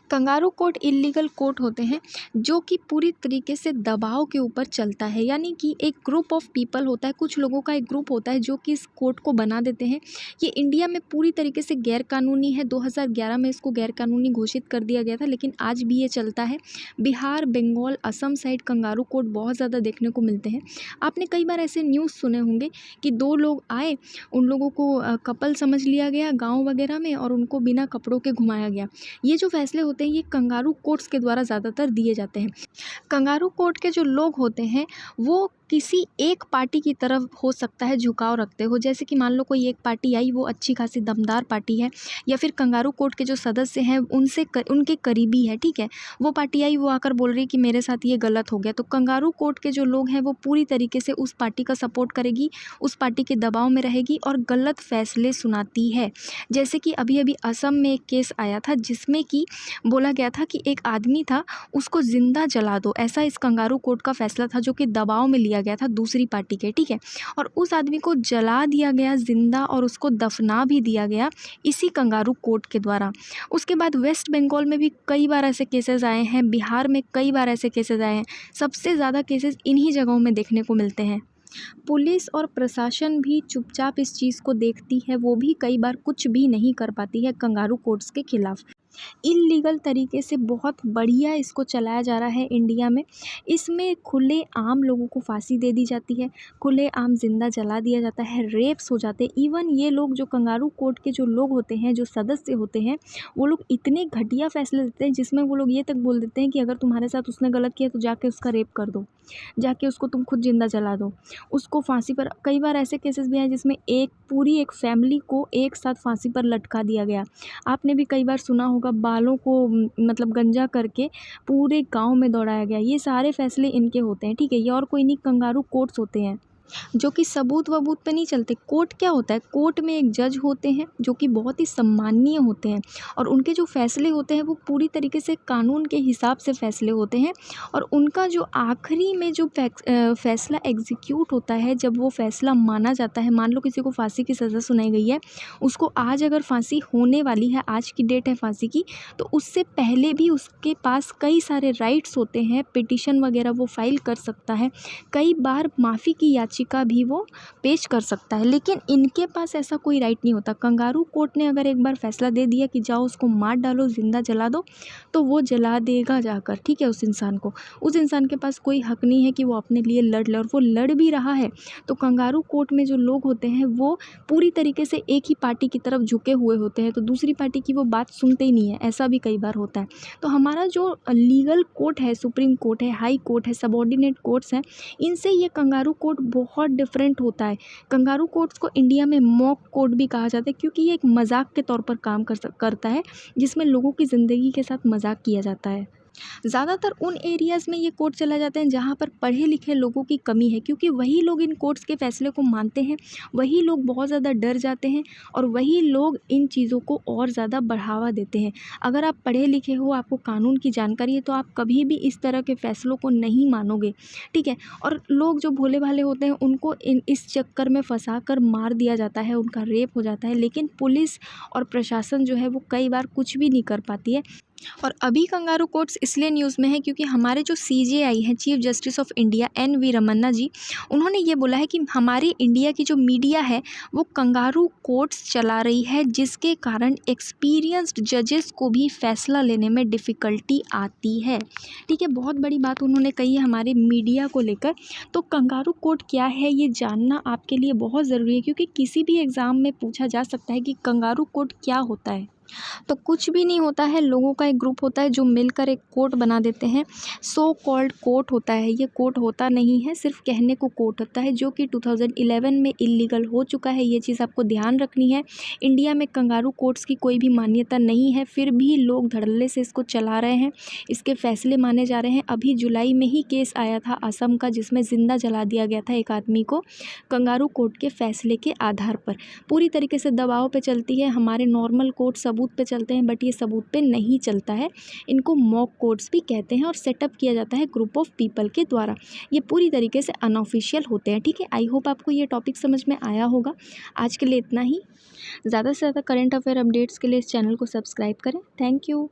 Kangaroo court illegal court होते हैं जो कि पूरी तरीके से दबाव के ऊपर चलता है, यानी कि एक ग्रुप ऑफ पीपल होता है, कुछ लोगों का एक ग्रुप होता है जो कि इस कोर्ट को बना देते हैं। ये इंडिया में पूरी तरीके से गैरकानूनी है। 2011 में इसको गैरकानूनी घोषित कर दिया गया था, लेकिन आज भी ये चलता है। Bihar, Bengal, Assam side kangaroo court बहुत ज़्यादा देखने को मिलते हैं। आपने कई बार ऐसे न्यूज़ सुने होंगे कि दो लोग आए, उन लोगों को कपल समझ लिया गया गाँव वगैरह में और उनको बिना कपड़ों के घुमाया गया। ये जो फैसले होते हैं ये कंगारू कोर्ट्स के द्वारा ज़्यादातर दिए जाते हैं। कंगारू कोर्ट के जो लोग होते हैं वो किसी एक पार्टी की तरफ हो सकता है झुकाव रखते हो, जैसे कि मान लो कोई एक पार्टी आई, वो अच्छी खासी दमदार पार्टी है, या फिर कंगारू कोर्ट के जो सदस्य हैं उनके करीबी है, ठीक है। वो पार्टी आई, वो आकर बोल रही कि मेरे साथ ये गलत हो गया, तो कंगारू कोर्ट के जो लोग हैं वो पूरी तरीके से उस पार्टी का सपोर्ट करेगी, उस पार्टी के दबाव में रहेगी और गलत फैसले सुनाती है। जैसे कि अभी अभी असम में एक केस आया था जिसमें कि बोला गया था कि एक आदमी था, उसको ज़िंदा जला दो, ऐसा इस कंगारू कोर्ट का फैसला था जो कि दबाव में लिया गया था दूसरी पार्टी के, ठीक है। और उस आदमी को जला दिया गया ज़िंदा और उसको दफना भी दिया गया इसी कंगारू कोर्ट के द्वारा। उसके बाद वेस्ट बंगाल में भी कई बार ऐसे केसेस आए हैं, बिहार में कई बार ऐसे केसेस आए हैं। सबसे ज़्यादा केसेस इन्हीं जगहों में देखने को मिलते हैं। पुलिस और प्रशासन भी चुपचाप इस चीज़ को देखती है, वो भी कई बार कुछ भी नहीं कर पाती है कंगारू कोर्ट्स के खिलाफ। इल्लीगल तरीके से बहुत बढ़िया इसको चलाया जा रहा है इंडिया में। इसमें खुले आम लोगों को फांसी दे दी जाती है, खुले आम जिंदा जला दिया जाता है, रेप्स हो जाते हैं। इवन ये लोग जो कंगारू कोर्ट के जो लोग होते हैं, जो सदस्य होते हैं, वो लोग इतने घटिया फैसले देते हैं जिसमें वो लोग ये तक बोल देते हैं कि अगर तुम्हारे साथ उसने गलत किया तो जाके उसका रेप कर दो, जाके उसको तुम खुद जिंदा जला दो, उसको फांसी पर। कई बार ऐसे केसेस भी हैं जिसमें पूरी एक फैमिली को एक साथ फांसी पर लटका दिया गया। आपने भी कई बार सुना होगा बालों को मतलब गंजा करके पूरे गांव में दौड़ाया गया। ये सारे फैसले इनके होते हैं, ठीक है। ये और कोई नहीं, कंगारू कोर्ट्स होते हैं जो कि सबूत वबूत पे नहीं चलते। कोर्ट क्या होता है? कोर्ट में एक जज होते हैं जो कि बहुत ही सम्माननीय होते हैं और उनके जो फैसले होते हैं वो पूरी तरीके से कानून के हिसाब से फैसले होते हैं। और उनका जो आखिरी में जो फैसला एग्जीक्यूट होता है, जब वो फैसला माना जाता है, मान लो किसी को फांसी की सज़ा सुनाई गई है, उसको आज अगर फांसी होने वाली है, आज की डेट है फांसी की, तो उससे पहले भी उसके पास कई सारे राइट्स होते हैं। पिटीशन वगैरह वो फाइल कर सकता है, कई बार माफ़ी की याचिका भी वो पेश कर सकता है, लेकिन इनके पास ऐसा कोई राइट नहीं होता। कंगारू कोर्ट ने अगर एक बार फैसला दे दिया कि जाओ उसको मार डालो, जिंदा जला दो, तो वो जला देगा जाकर, ठीक है। उस इंसान को, उस इंसान के पास कोई हक नहीं है कि वो अपने लिए लड़ ले, और वो लड़ भी रहा है तो कंगारू कोर्ट में जो लोग होते हैं वो पूरी तरीके से एक ही पार्टी की तरफ झुके हुए होते हैं, तो दूसरी पार्टी की वो बात सुनते ही नहीं है। ऐसा भी कई बार होता है। तो हमारा जो लीगल कोर्ट है, सुप्रीम कोर्ट है, हाई कोर्ट है, सबऑर्डिनेट कोर्ट्स हैं, इनसे ये कंगारू कोर्ट बहुत डिफरेंट होता है। कंगारू कोर्ट्स को इंडिया में मॉक कोर्ट भी कहा जाता है, क्योंकि ये एक मजाक के तौर पर काम करता है, जिसमें लोगों की ज़िंदगी के साथ मजाक किया जाता है। ज़्यादातर उन एरियाज़ में ये कोर्ट चला जाते हैं जहाँ पर पढ़े लिखे लोगों की कमी है, क्योंकि वही लोग इन कोर्ट्स के फैसले को मानते हैं, वही लोग बहुत ज़्यादा डर जाते हैं और वही लोग इन चीज़ों को और ज़्यादा बढ़ावा देते हैं। अगर आप पढ़े लिखे हो, आपको कानून की जानकारी है, तो आप कभी भी इस तरह के फ़ैसलों को नहीं मानोगे, ठीक है। और लोग जो भोले भाले होते हैं उनको इस चक्कर में फंसा कर मार दिया जाता है, उनका रेप हो जाता है, लेकिन पुलिस और प्रशासन जो है वो कई बार कुछ भी नहीं कर पाती है। और अभी कंगारू कोर्ट्स इसलिए न्यूज़ में है क्योंकि हमारे जो CJI हैं, chief justice of India NV Ramana ji, उन्होंने ये बोला है कि हमारी इंडिया की जो मीडिया है वो कंगारू कोर्ट्स चला रही है, जिसके कारण एक्सपीरियंस्ड जजेस को भी फैसला लेने में डिफ़िकल्टी आती है, ठीक है। बहुत बड़ी बात उन्होंने कही है हमारे मीडिया को लेकर। तो कंगारू कोर्ट क्या है ये जानना आपके लिए बहुत ज़रूरी है, क्योंकि किसी भी एग्ज़ाम में पूछा जा सकता है कि कंगारू कोर्ट क्या होता है। तो कुछ भी नहीं होता है, लोगों का एक ग्रुप होता है जो मिलकर एक कोर्ट बना देते हैं। सो कॉल्ड कोर्ट होता है, ये कोर्ट होता नहीं है, सिर्फ कहने को कोर्ट होता है, जो कि 2011 में इलीगल हो चुका है। ये चीज़ आपको ध्यान रखनी है। इंडिया में कंगारू कोर्ट्स की कोई भी मान्यता नहीं है, फिर भी लोग धड़ल्ले से इसको चला रहे हैं, इसके फैसले माने जा रहे हैं। अभी जुलाई में ही केस आया था असम का, जिसमें ज़िंदा जला दिया गया था एक आदमी को, कंगारू कोर्ट के फैसले के आधार पर। पूरी तरीके से दबाव पे चलती है। हमारे नॉर्मल कोर्ट सबूत पे चलते हैं, बट ये सबूत पे नहीं चलता है। इनको मॉक कोर्ट्स भी कहते हैं और सेटअप किया जाता है ग्रुप ऑफ पीपल के द्वारा। ये पूरी तरीके से अनऑफिशियल होते हैं, ठीक है। आई होप आपको ये टॉपिक समझ में आया होगा। आज के लिए इतना ही। ज़्यादा से ज़्यादा करंट अफेयर अपडेट्स के लिए इस चैनल को सब्सक्राइब करें। Thank you.